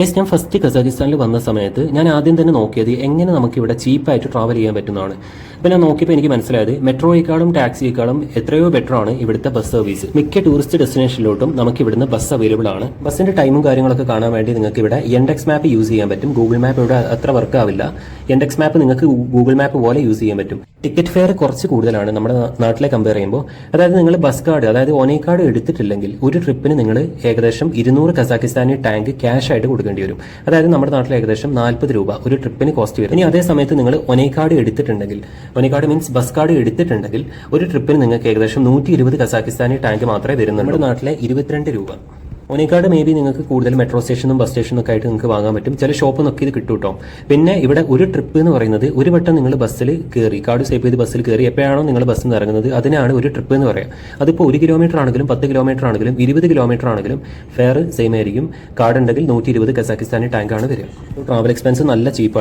ഞാൻ ഫസ്റ്റ് കസാഖിസ്ഥാനിൽ വന്ന സമയത്ത് ഞാൻ ആദ്യം തന്നെ നോക്കിയത് എങ്ങനെ നമുക്ക് ഇവിടെ ചീപ്പായിട്ട് ട്രാവൽ ചെയ്യാൻ പറ്റുന്നതാണ്. അപ്പോൾ ഞാൻ നോക്കിയപ്പോൾ എനിക്ക് മനസ്സിലായത് മെട്രോയേക്കാളും ടാക്സിയേക്കാളും എത്രയോ ബെറ്റർ ആണ് ഇവിടുത്തെ ബസ് സർവീസ്. മിക്ക ടൂറിസ്റ്റ് ഡെസ്റ്റിനേഷനിലോട്ടും നമുക്ക് ഇവിടുന്ന് ബസ് അവൈലബിൾ ആണ്. ബസ്സിന്റെ ടൈമും കാര്യങ്ങളൊക്കെ കാണാൻ വേണ്ടി നിങ്ങൾക്ക് ഇവിടെ യെൻഡെക്സ് മാപ്പ് യൂസ് ചെയ്യാൻ പറ്റും. ഗൂഗിൾ മാപ്പ് ഇവിടെ അത്ര വർക്ക് ആവില്ല. യെൻഡെക്സ് മാപ്പ് നിങ്ങൾക്ക് ഗൂഗിൾ മാപ്പ് പോലെ യൂസ് ചെയ്യാൻ പറ്റും. ടിക്കറ്റ് ഫെയർ കുറച്ച് കൂടുതലാണ് നമ്മുടെ നാട്ടിലെ കമ്പയർ ചെയ്യുമ്പോൾ. അതായത് നിങ്ങൾ ബസ് കാർഡ്, അതായത് ഒനേ കാർഡ് എടുത്തിട്ടില്ലെങ്കിൽ ഒരു ട്രിപ്പിന് നിങ്ങൾ ഏകദേശം 200 കസാഖിസ്ഥാനി ടാങ്ക് ക്യാഷ് ആയിട്ട് കൊടുക്കേണ്ടി വരും. അതായത് നമ്മുടെ നാട്ടിൽ ഏകദേശം 40 രൂപ ഒരു ട്രിപ്പിന് കോസ്റ്റ് വരും. ഇനി അതേ സമയത്ത് നിങ്ങൾ ഒനേ കാർഡ് എടുത്തിട്ടുണ്ടെങ്കിൽ, ഒനേ കാർഡ് മീൻസ് ബസ് കാർഡ് എടുത്തിട്ടുണ്ടെങ്കിൽ ഒരു ട്രിപ്പിന് നിങ്ങൾക്ക് ഏകദേശം 120 കസാഖിസ്ഥാനി ടാങ്ക് മാത്രമേ വരുന്നുള്ളൂ. നമ്മുടെ നാട്ടിലെ 22 രൂപ. ഒനേ കാർഡ് മേ ബി നിങ്ങൾക്ക് കൂടുതൽ മെട്രോ സ്റ്റേഷനും ബസ് സ്റ്റേഷനും ഒക്കെ ആയിട്ട് നിങ്ങൾക്ക് വാങ്ങാൻ പറ്റും. ചില ഷോപ്പിൽ നിന്നൊക്കെ ഇത് കിട്ടും കേട്ടോ. പിന്നെ ഇവിടെ ഒരു ട്രിപ്പ് എന്ന് പറയുന്നത് ഒരു വട്ടം നിങ്ങൾ ബസ്സിൽ കയറി, കാർഡ് സ്വൈപ്പ് ചെയ്ത് ബസ്സിൽ കയറി എപ്പോഴാണോ നിങ്ങൾ ബസ്സിൽ നിന്ന് ഇറങ്ങുന്നത് അതിനാണ് ഒരു ട്രിപ്പ് എന്ന് പറയാം. അതിപ്പോൾ 1 കിലോമീറ്റർ ആണെങ്കിലും 10 കിലോമീറ്റർ ആണെങ്കിലും 20 കിലോമീറ്റർ ആണെങ്കിലും ഫെയർ സെയിം ആയിരിക്കും. കാർഡ് ഉണ്ടെങ്കിൽ 120 കസാഖിസ്ഥാനി ടാങ്കാണ് വരിക. ട്രാവൽ എക്സ്പെൻസ് നല്ല ചീപ്പാണ്.